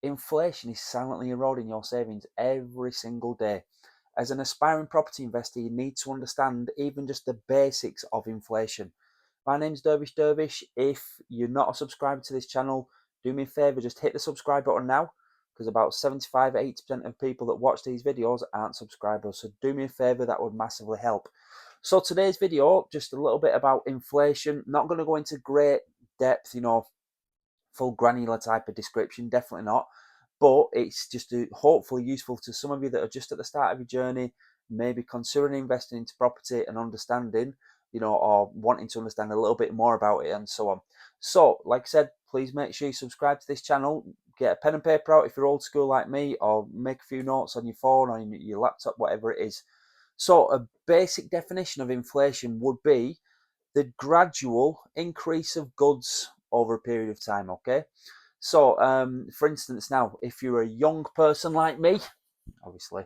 inflation is silently eroding your savings every single day. As an aspiring property investor, you need to understand even just the basics of inflation. My name's Dervish. If you're not a subscriber to this channel, do me a favour, just hit the subscribe button now, because about 75-80% of people that watch these videos aren't subscribers. So do me a favour, that would massively help. So today's video, just a little bit about inflation. Not going to go into great depth, full granular type of description, definitely not. But it's just hopefully useful to some of you that are just at the start of your journey, maybe considering investing into property and understanding, or wanting to understand a little bit more about it and so on. So, like I said, please make sure you subscribe to this channel. Get a pen and paper out if you're old school like me, or make a few notes on your phone or your laptop, whatever it is. So, a basic definition of inflation would be the gradual increase of goods over a period of time, okay? So, for instance, now, if you're a young person like me, obviously,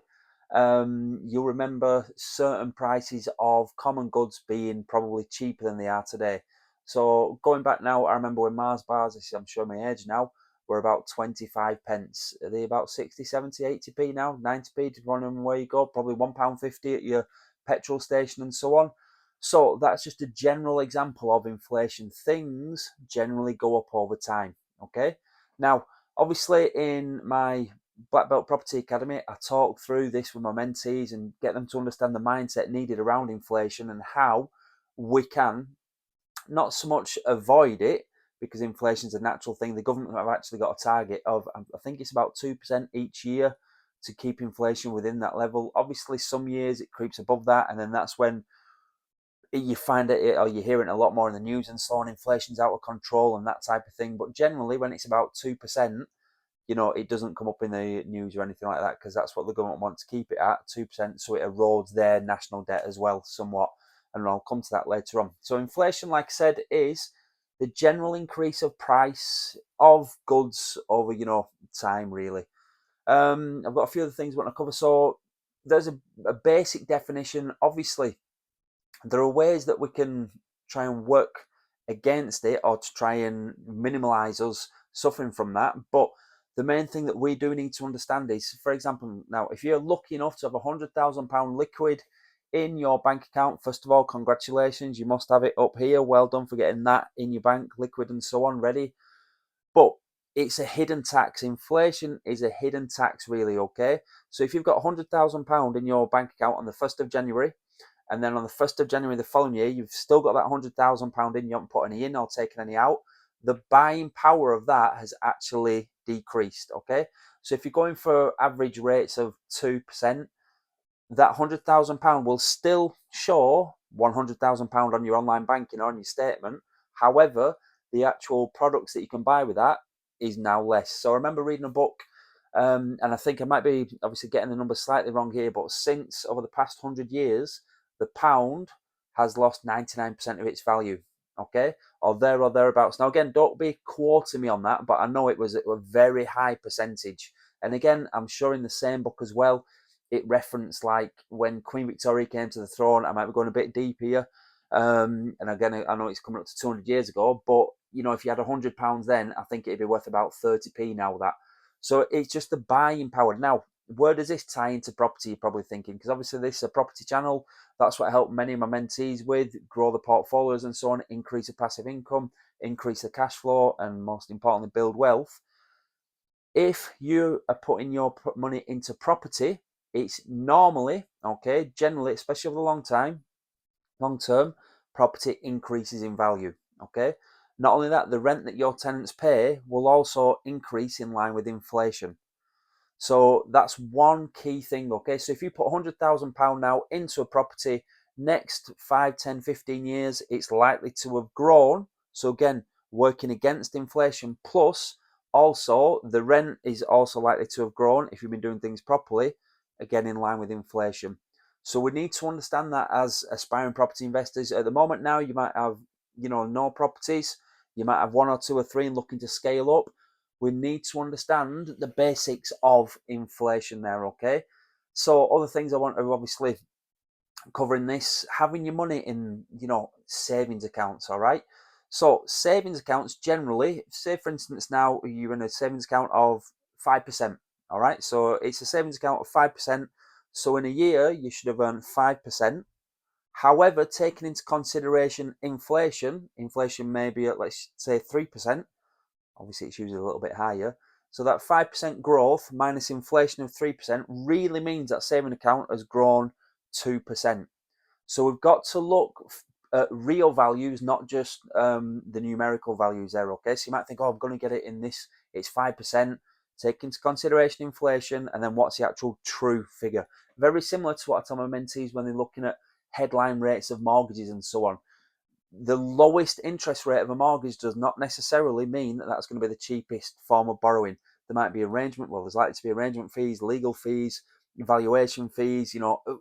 you'll remember certain prices of common goods being probably cheaper than they are today. So, going back now, I remember when Mars bars, I'm showing my age now, were about 25 pence. Are they about 60, 70, 80p now? 90p, depending on where you go, probably £1.50 at your petrol station and so on. So that's just a general example of inflation. Things generally go up over time, okay? Now, obviously in my Black Belt Property Academy, I talk through this with my mentees and get them to understand the mindset needed around inflation and how we can not so much avoid it, because inflation is a natural thing. The government have actually got a target of, I think it's about 2% each year to keep inflation within that level. Obviously, some years it creeps above that, and then that's when you find it, or you're hearing a lot more in the news and so on. Inflation's out of control and that type of thing. But generally, when it's about 2%, it doesn't come up in the news or anything like that, because that's what the government wants to keep it at, 2%. So it erodes their national debt as well, somewhat. And I'll come to that later on. So inflation, like I said, is the general increase of price of goods over, time, really. I've got a few other things I want to cover. So there's a basic definition. Obviously, there are ways that we can try and work against it, or to try and minimize us suffering from that. But the main thing that we do need to understand is, for example, now, if you're lucky enough to have £100,000 liquid in your bank account, first of all, congratulations, you must have it up here. Well done for getting that in your bank, liquid and so on, ready. But it's a hidden tax. Inflation is a hidden tax, really, okay? So if you've got £100,000 in your bank account on the 1st of January, and then on the 1st of January the following year, you've still got that £100,000 in, you haven't put any in or taken any out, the buying power of that has actually decreased, okay? So if you're going for average rates of 2%, that £100,000 will still show £100,000 on your online banking or on your statement. However, the actual products that you can buy with that is now less. So I remember reading a book, and I think I might be obviously getting the numbers slightly wrong here, but since over the past 100 years, the pound has lost 99% of its value, okay? Or thereabouts. Now, again, don't be quoting me on that, but I know it was a very high percentage. And again, I'm sure in the same book as well, it referenced like when Queen Victoria came to the throne. I might be going a bit deep here. And again, I know it's coming up to 200 years ago, but if you had £100 then, I think it'd be worth about 30p now. That. So it's just the buying power. Now, where does this tie into property, you're probably thinking? Because obviously this is a property channel. That's what I help many of my mentees with, grow the portfolios and so on, increase the passive income, increase the cash flow, and most importantly, build wealth. If you are putting your money into property, it's normally, okay, generally, especially over the long term, property increases in value, okay? Not only that, the rent that your tenants pay will also increase in line with inflation. So that's one key thing, okay? So if you put £100,000 now into a property, next 5, 10, 15 years, it's likely to have grown. So again, working against inflation, plus also the rent is also likely to have grown if you've been doing things properly, again in line with inflation. So we need to understand that as aspiring property investors. At the moment now, you might have, no properties. You might have 1 or 2 or 3 and looking to scale up. We need to understand the basics of inflation there, okay? So other things I want to obviously cover in this, having your money in, savings accounts, all right? So savings accounts generally, say for instance now you're in a savings account of 5%. All right, so it's a savings account of 5%. So in a year, you should have earned 5%. However, taking into consideration inflation may be at, let's say, 3%. Obviously, it's usually a little bit higher. So that 5% growth minus inflation of 3% really means that saving account has grown 2%. So we've got to look at real values, not just the numerical values there, okay? So you might think, oh, I'm going to get it in this, it's 5%. Take into consideration inflation, and then what's the actual true figure. Very similar to what I tell my mentees when they're looking at headline rates of mortgages and so on. The lowest interest rate of a mortgage does not necessarily mean that that's going to be the cheapest form of borrowing. There might be there's likely to be arrangement fees, legal fees, valuation fees,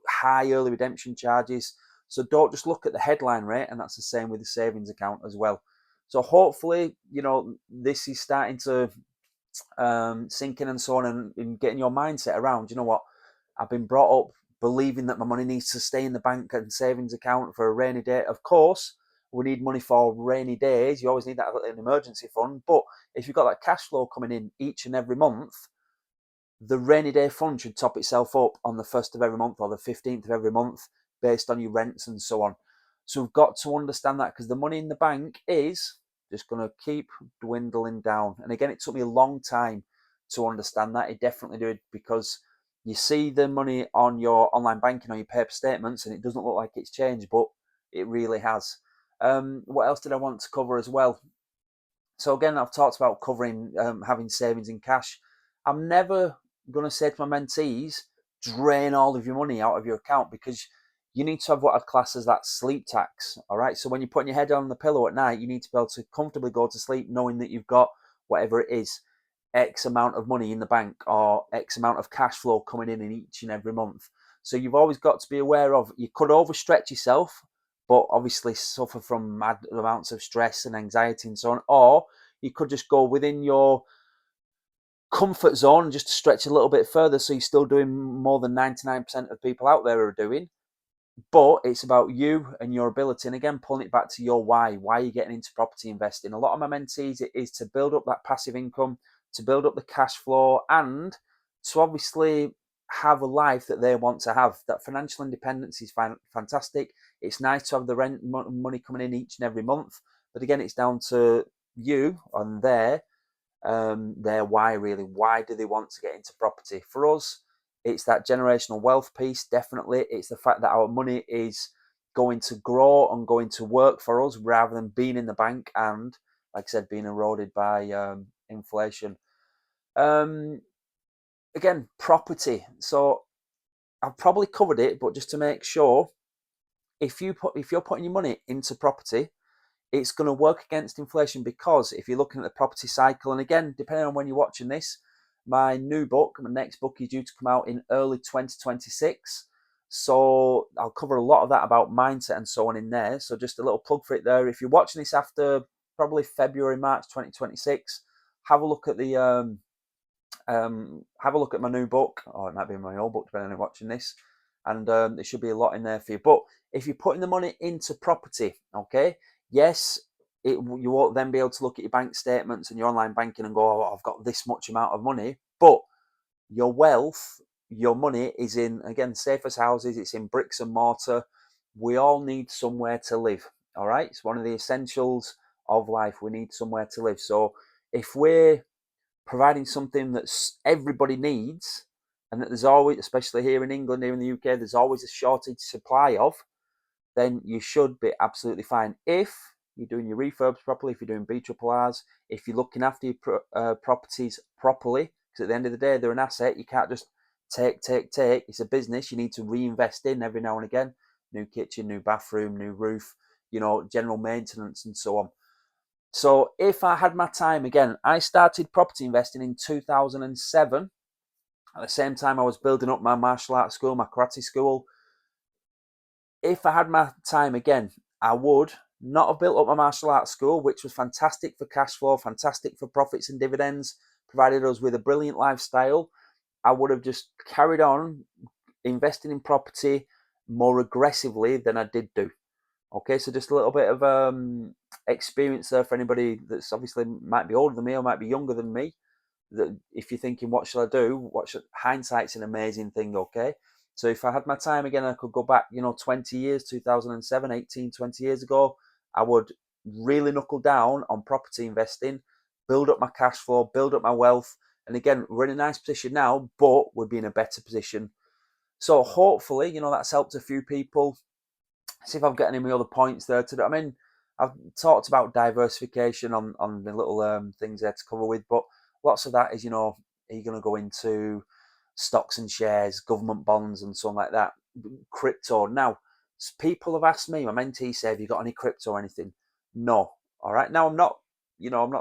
high early redemption charges. So don't just look at the headline rate, and that's the same with the savings account as well. So hopefully, this is starting to sink in and so on, and getting your mindset around, what, I've been brought up believing that my money needs to stay in the bank and savings account for a rainy day. Of course, we need money for rainy days. You always need that an emergency fund. But if you've got that cash flow coming in each and every month, the rainy day fund should top itself up on the 1st of every month or the 15th of every month based on your rents and so on. So we've got to understand that, because the money in the bank is just going to keep dwindling down. And again, it took me a long time to understand that. It definitely did, because you see the money on your online banking, on your paper statements, and it doesn't look like it's changed, but it really has. What else did I want to cover as well? So again, I've talked about covering having savings in cash. I'm never going to say to my mentees, drain all of your money out of your account, because you need to have what I'd class as that sleep tax. All right. So when you're putting your head on the pillow at night, you need to be able to comfortably go to sleep knowing that you've got whatever it is, X amount of money in the bank or X amount of cash flow coming in each and every month. So you've always got to be aware of, you could overstretch yourself, but obviously suffer from mad amounts of stress and anxiety and so on. Or you could just go within your comfort zone and just stretch a little bit further, so you're still doing more than 99% of people out there are doing. But it's about you and your ability. And again, pulling it back to your why. Why are you getting into property investing? A lot of my mentees, it is to build up that passive income, to build up the cash flow, and to obviously have a life that they want to have. That financial independence is fantastic. It's nice to have the rent money coming in each and every month. But again, it's down to you and their why, really. Why do they want to get into property? For us, it's that generational wealth piece, definitely. It's the fact that our money is going to grow and going to work for us rather than being in the bank and, like I said, being eroded by inflation. Again, property. So I've probably covered it, but just to make sure, if you're putting your money into property, it's going to work against inflation, because if you're looking at the property cycle, and again, depending on when you're watching this, my next book is due to come out in early 2026. So I'll cover a lot of that about mindset and so on in there. So just a little plug for it there. If you're watching this after probably February, March 2026, have a look at my new book, or it might be my old book, depending on who's watching this. And there should be a lot in there for you. But if you're putting the money into property, okay, yes, you won't then be able to look at your bank statements and your online banking and go, oh, I've got this much amount of money. But your wealth, your money is in, again, safe as houses, it's in bricks and mortar. We all need somewhere to live. All right. It's one of the essentials of life. We need somewhere to live. So if we're providing something that everybody needs, and that there's always, especially here in England, here in the UK, there's always a shortage supply of, then you should be absolutely fine. If you're doing your refurbs properly, if you're doing BRRRs, if you're looking after your properties properly, because at the end of the day, they're an asset. You can't just take. It's a business. You need to reinvest in every now and again. New kitchen, new bathroom, new roof, general maintenance and so on. So if I had my time again, I started property investing in 2007. At the same time, I was building up my martial arts school, my karate school. If I had my time again, I would not have built up my martial arts school, which was fantastic for cash flow, fantastic for profits and dividends, provided us with a brilliant lifestyle. I would have just carried on investing in property more aggressively than I did do. Okay, so just a little bit of experience there for anybody that's obviously might be older than me or might be younger than me. if you're thinking, what shall I do? Hindsight's an amazing thing, okay? So if I had my time again, I could go back, 20 years, 2007, 18, 20 years ago, I would really knuckle down on property investing, build up my cash flow, build up my wealth. And again, we're in a nice position now, but we'd be in a better position. So hopefully, that's helped a few people. See if I've got any other points there to do. I mean, I've talked about diversification on the little things there to cover with, but lots of that is, are you going to go into stocks and shares, government bonds, and something like that? Crypto. Now, people have asked me, my mentee say, have you got any crypto or anything? No. All right. Now, I'm not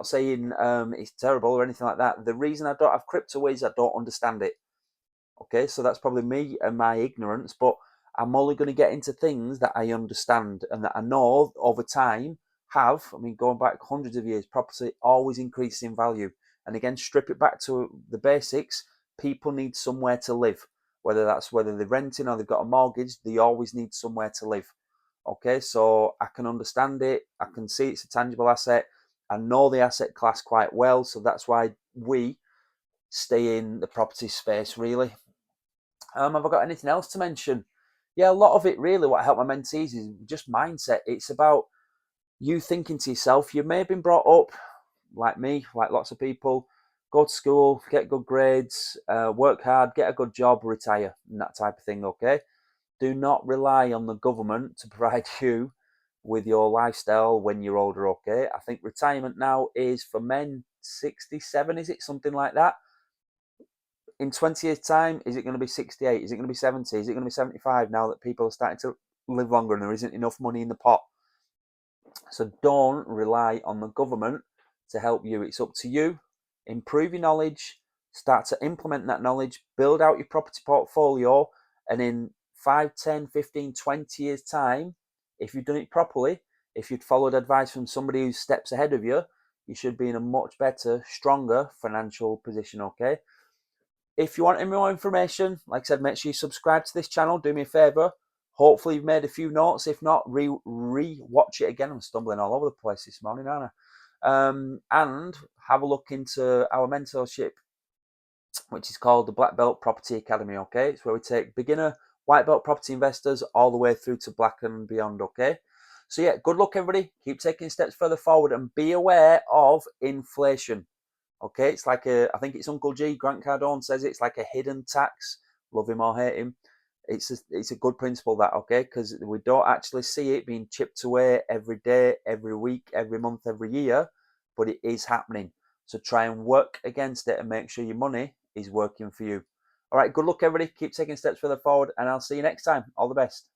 saying it's terrible or anything like that. The reason I don't have crypto is I don't understand it. Okay, so that's probably me and my ignorance, but I'm only going to get into things that I understand and that I know over time going back hundreds of years, property always increases in value. And again, strip it back to the basics, people need somewhere to live. Whether they're renting or they've got a mortgage, they always need somewhere to live. Okay, so I can understand it, I can see it's a tangible asset, I know the asset class quite well, so that's why we stay in the property space really. Have I got anything else to mention? Yeah, a lot of it really, what helped my mentees is just mindset. It's about you thinking to yourself, you may have been brought up like me, like lots of people, go to school, get good grades, work hard, get a good job, retire, and that type of thing, okay? Do not rely on the government to provide you with your lifestyle when you're older, okay? I think retirement now is for men 67, is it? Something like that. In 20 years' time, is it going to be 68? Is it going to be 70? Is it going to be 75 now that people are starting to live longer and there isn't enough money in the pot? So don't rely on the government to help you. It's up to you. Improve your knowledge, start to implement that knowledge, build out your property portfolio, and in 5, 10, 15, 20 years' time, if you've done it properly, if you'd followed advice from somebody who's steps ahead of you, you should be in a much better, stronger financial position, okay? If you want any more information, like I said, make sure you subscribe to this channel. Do me a favor. Hopefully you've made a few notes. If not, re-watch it again. I'm stumbling all over the place this morning, aren't I? And have a look into our mentorship, which is called the Black Belt Property Academy, okay? It's where we take beginner white belt property investors all the way through to black and beyond, okay? So yeah, good luck everybody. Keep taking steps further forward and be aware of inflation. Okay, it's like I think it's Uncle G, Grant Cardone says it's like a hidden tax. Love him or hate him. It's a good principle that, okay, because we don't actually see it being chipped away every day, every week, every month, every year, but it is happening. So try and work against it and make sure your money is working for you. All right, good luck everybody. Keep taking steps further forward and I'll see you next time. All the best.